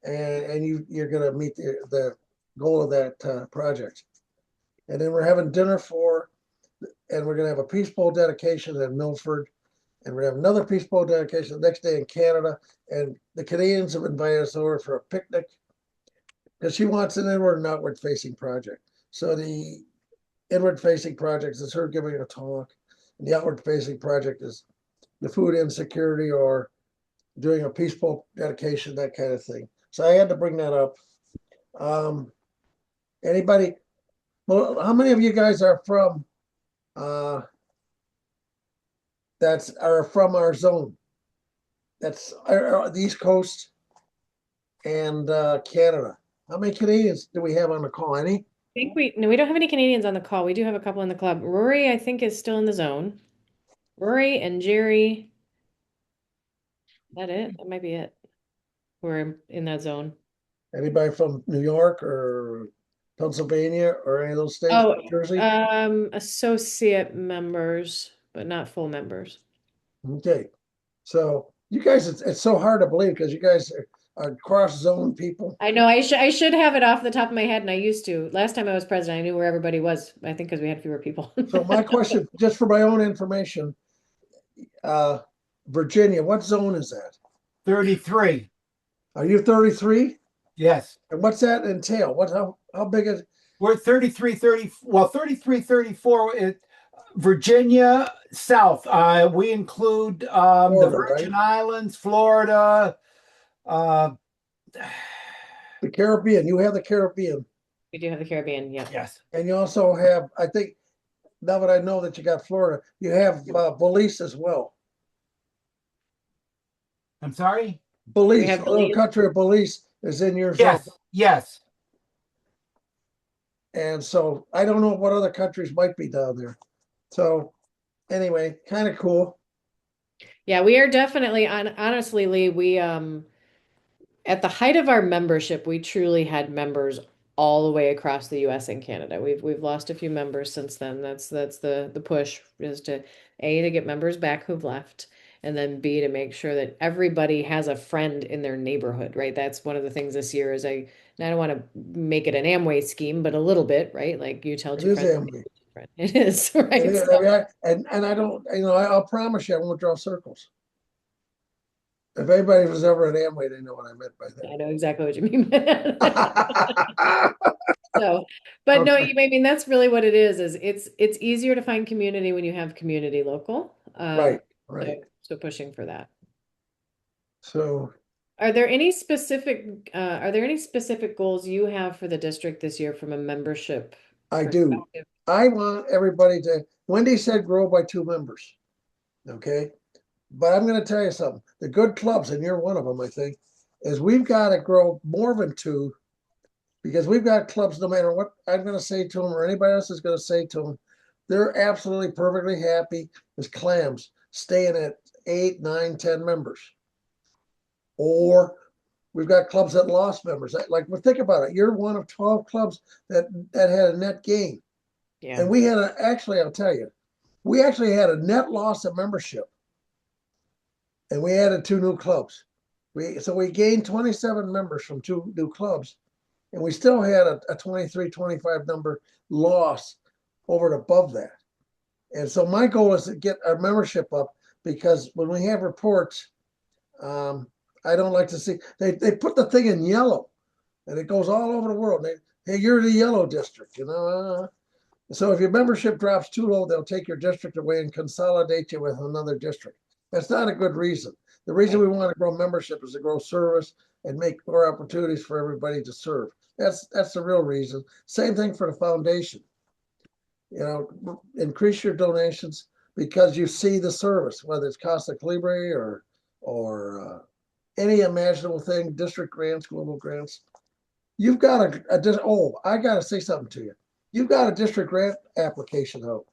and you're going to meet the goal of that project. And then we're having dinner and we're going to have a Peace Bowl dedication in Milford, and we're going to have another Peace Bowl dedication the next day in Canada. And the Canadians have invited us over for a picnic because she wants an inward and outward facing project. So the inward facing project is her giving a talk, and the outward facing project is the food insecurity or doing a Peace Bowl dedication, that kind of thing. So I had to bring that up. Anybody? Well, how many of you guys are from from our zone? That's the East Coast and Canada. How many Canadians do we have on the call? Any? I think we don't have any Canadians on the call. We do have a couple in the club. Rory, I think, is still in the zone. Rory and Jerry. Is that it? That might be it. We're in that zone. Anybody from New York or Pennsylvania or any of those states? Oh, Jersey? associate members, but not full members. Okay. So You guys, it's so hard to believe because you guys are cross zone people. I know I should have it off the top of my head, and I used to. Last time I was president, I knew where everybody was. I think because we had fewer people. So my question, just for my own information, uh, Virginia, what zone is that? 33. Are you 33? Yes. And what's that entail? How big is We're 33, 30, well, 33, 34, Virginia South. We include the Florida, Virgin right? Islands, Florida, uh, The Caribbean. You have the Caribbean. We do have the Caribbean, yeah. yes. And you also have, I think, now that I know that you got Florida, you have Belize as well. I'm sorry? Belize, have the little Belize. country of Belize is in your zone. Yes, yes. And so I don't know what other countries might be down there. So anyway, kind of cool. Yeah, we are definitely honestly, Lee, we at the height of our membership, we truly had members all the way across the US and Canada. We've lost a few members since then. That's the push is to A, to get members back who've left, and then B, to make sure that everybody has a friend in their neighborhood, right? That's one of the things this year is I don't want to make it an Amway scheme, but a little bit, right? Like you tell It two is friends, Amway. friend. It is, And, right? I mean, and I don't, I'll promise you I won't draw circles. If anybody was ever at Amway, they know what I meant by I know exactly what you mean. that. So, but no, Okay. I mean that's really what it is it's easier to find community when you have community local. Right, So, right. so pushing for that. So Are there any specific goals you have for the district this year from a membership I do. perspective? I want everybody to, Wendy said grow by 2 members. Okay. But I'm going to tell you something. The good clubs, and you're one of them, I think, is we've got to grow more than two because we've got clubs, no matter what I'm going to say to them or anybody else is going to say to them, they're absolutely perfectly happy as clams staying at 8, 9, 10 members. Or we've got clubs that lost members. Like, well, think about it. You're one of 12 clubs that had a net gain. Yeah. And we had actually, I'll tell you, we actually had a net loss of membership. And we added 2 new clubs. So we gained 27 members from 2 new clubs, and we still had a 23, 25 number loss over and above that. And so my goal is to get our membership up because when we have reports, I don't like to see they put the thing in yellow, and it goes all over the world. Hey, you're the yellow district, So if your membership drops too low, they'll take your district away and consolidate you with another district. That's not a good reason. The reason we want to grow membership is to grow service and make more opportunities for everybody to serve. That's the real reason. Same thing for the foundation. Increase your donations because you see the service, whether it's Casa Libre or any imaginable thing, district grants, global grants. You've got I got to say something to you. You've got a district grant application out.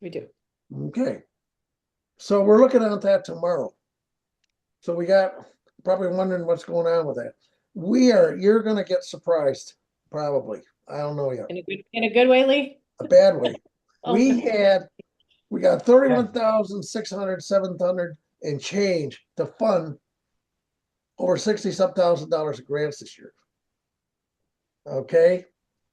We do. Okay. So we're looking at that tomorrow. So we got probably wondering what's going on with that. You're going to get surprised, probably. I don't know yet. In a good way, Lee? A bad way. Oh, We no. got 31,600, 700 and change to fund over 60-some thousand dollars of grants this year. Okay.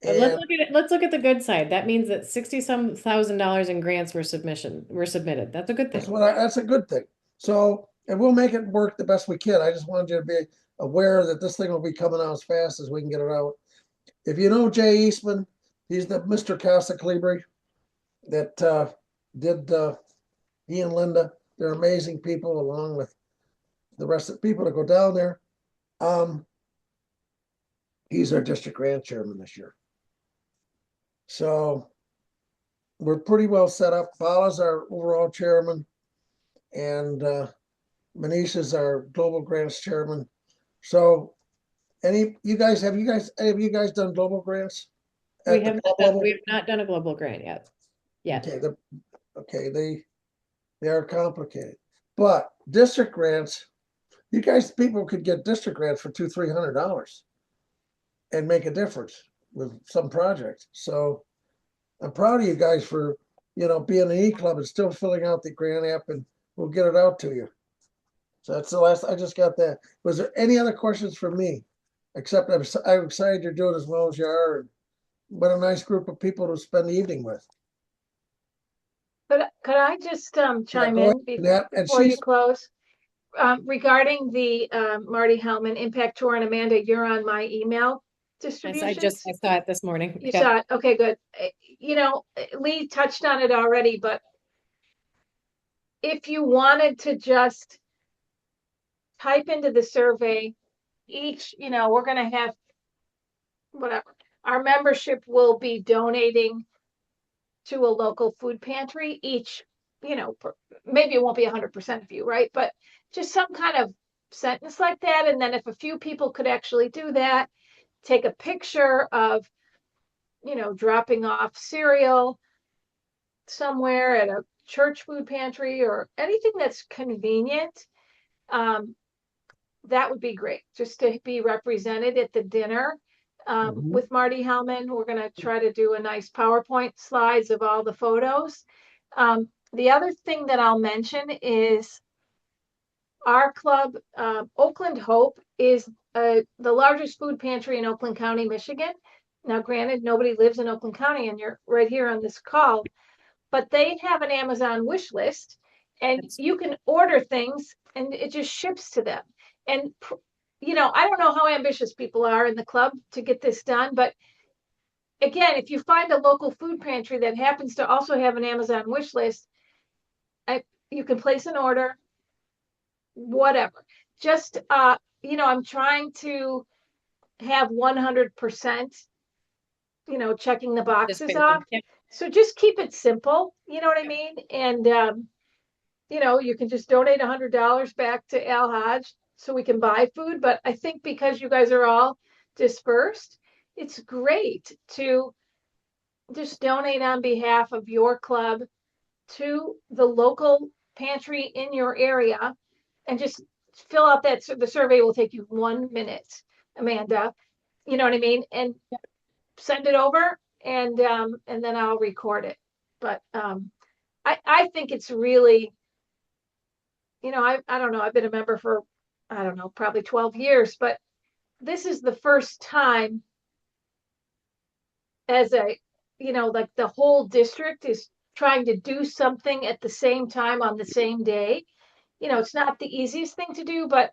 But And let's look at the good side. That means that 60-some thousand dollars in grants were submitted. That's a good thing. that's a good thing. So, and we'll make it work the best we can. I just wanted you to be aware that this thing will be coming out as fast as we can get it out. If you know Jay Eastman, he's the Mr. Casa Libre that did he and Linda. They're amazing people, along with the rest of the people that go down there. He's our district grant chairman this year. So we're pretty well set up. Bala's our overall chairman, and Manish is our global grants chairman. So any you guys done global grants We at the have club not done, level? we have not done a global grant yet. Okay, they are complicated. But district grants, people could get district grants for $200-300 and make a difference with some projects. So I'm proud of you guys for being an E-Club and still filling out the grant app, and we'll get it out to you. So that's the last, I just got that. Was there any other questions for me? Except I'm excited you're doing as well as you are. And what a nice group of people to spend the evening with. Could I just Yeah, chime go ahead, in Nat. And before you she's, close? Regarding the Marty Hellman Impact Tour, and Amanda, you're on my email Yes, I distributions. saw it this morning. You Yep. saw it? Okay, good. You know, Lee touched on it already, but if you wanted to just type into the survey each, you know, we're going to have whatever. Our membership will be donating to a local food pantry each, you know, maybe it won't be 100% of you, right? But just some kind of sentence like that. And then if a few people could actually do that, take a picture of, you know, dropping off cereal somewhere at a church food pantry or anything that's convenient, that would be great. Just to be represented at the dinner Mhm. with Marty Hellman. We're going to try to do a nice PowerPoint slides of all the photos. The other thing that I'll mention is our club, Oakland Hope, is the largest food pantry in Oakland County, Michigan. Now, granted, nobody lives in Oakland County, and you're right here on this call, but they have an Amazon wish list, and you can order things, and it just ships to them. And you know, I don't know how ambitious people are in the club to get this done, but again, if you find a local food pantry that happens to also have an Amazon wish list, you can place an order, whatever. Just you know, I'm trying to have 100%, you know, checking the boxes off. Yep. So just keep it simple, you know what I mean? And you know, you can just donate $100 back to Al Hodge so we can buy food. But I think because you guys are all dispersed, it's great to just donate on behalf of your club to the local pantry in your area and just fill out that. The survey will take you 1 minute, Amanda. You know what I mean? And send it over, and then I'll record it. But I think it's really, you know, I don't know, I've been a member for, I don't know, probably 12 years, but this is the first time as a, you know, like the whole district is trying to do something at the same time on the same day. You know, it's not the easiest thing to do, but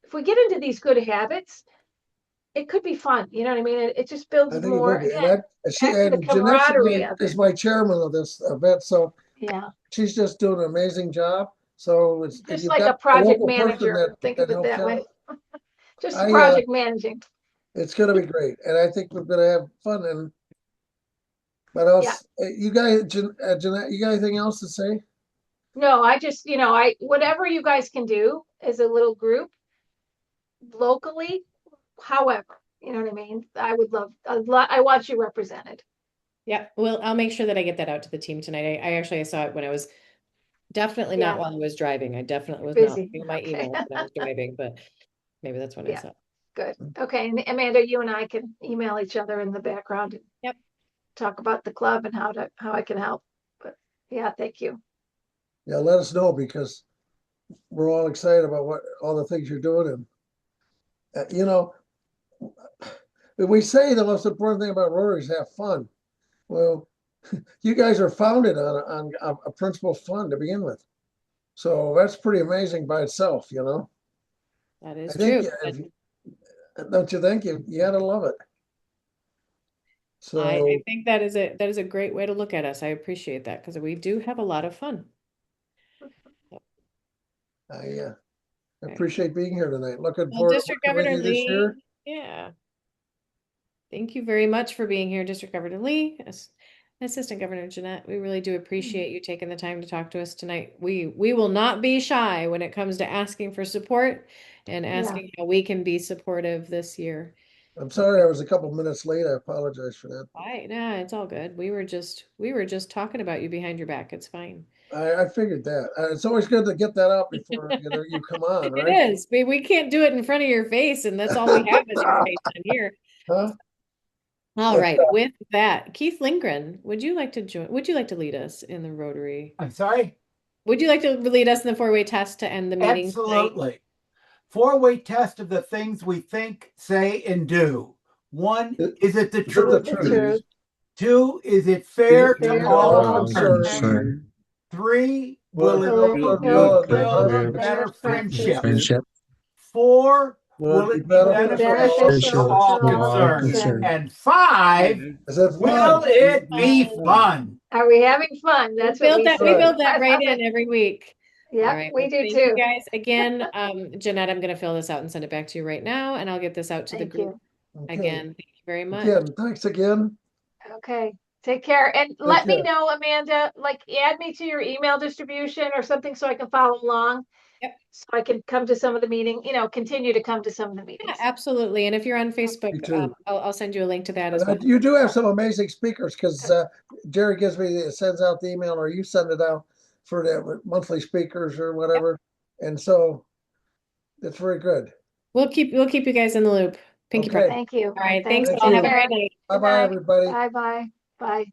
if we get into these good habits, it could be fun. You know what I mean? It just I builds think it more, will be. again, back to the And Jeanette camaraderie of is it. my chairman of this event, so Yeah. she's just doing an amazing job. So if Just you've like got a a project local person manager. Think of that it helps that out, way. Just I project managing. it's going to be great, and I think we're going to have fun. And what Yeah. else? You guys, Jeanette, you got anything else to say? No, I just, you know, whatever you guys can do as a little group locally, however, you know what I mean? I would love, I want you represented. Yeah, well, I'll make sure that I get that out to the team tonight. I actually saw it when I was definitely not Yeah. while I was driving. I definitely was not Busy. looking at my Okay. emails when I was driving, but maybe that's when I Yeah. saw it. Good. Okay. And Amanda, you and I can email each other in the background and Yep. talk about the club and how I can help. But yeah, thank you. Yeah, let us know because we're all excited about what all the things you're doing. And you know, we say the most important thing about Rotary is have fun. Well, you guys are founded on a principle of fun to begin with. So that's pretty amazing by itself, you know. That I is think, true. don't you think you gotta love it? I So think that is a great way to look at us. I appreciate that because we do have a lot of fun. I Okay. appreciate being here tonight. Looking Well, forward to District working with Governor you this Lee, year. yeah. Thank you very much for being here, District Governor Lee, Assistant Governor Jeanette. We really do appreciate you taking the time to talk to us tonight. We will not be shy when it comes to asking for support and Yeah. asking how we can be supportive this year. I'm sorry I was a couple minutes late. I apologize for that. Nah, it's all good. We were just talking about you behind your back. It's fine. I figured that. It's always good to get that out before you come on, It right? is. We can't do it in front of your face, and that's all we have is your face on here. Huh? All But, right. With that, Keith Lindgren, would you like to join? Would you like to lead us in the Rotary? I'm sorry. Would you like to lead us in the four-way test to end the meeting tonight? Absolutely. Four-way test of the things we think, say, and do. One, is it the Is it the truth? truth? Two, is it fair Be to Fair all all concerned? concerned. Three, Will will it it build build goodwill a and better friendship? Friendship. Four, Will will it be it be beneficial beneficial to all concerned? And five, Is it will fun? it be fun? Are we having fun? That's what we We say. build that I right love in it. every week. All Yeah, right. we Well, do thank too. you guys again. Jeanette, I'm going to fill this out and send it back to you right now, and I'll get this out to the Thank group. you. Okay. Again, thank you very much. Again, thanks again. Okay. Take care. And let me care. know, Amanda, like add me to your email distribution or something so I can follow along. Yep. So I can come to some of the meeting, continue to come to some of the Yeah, meetings. absolutely. And if you're on Me Facebook, too. I'll send you a link to that as well. You do have some amazing speakers because Jerry sends out the email or you send it out for the monthly speakers or whatever. And so it's very good. We'll keep you guys in the loop. Pinky Okay. promise. Thank you. All right. Thanks. Thanks. Thank All. Have a you. great night. Bye-bye, everybody. Bye-bye. Bye.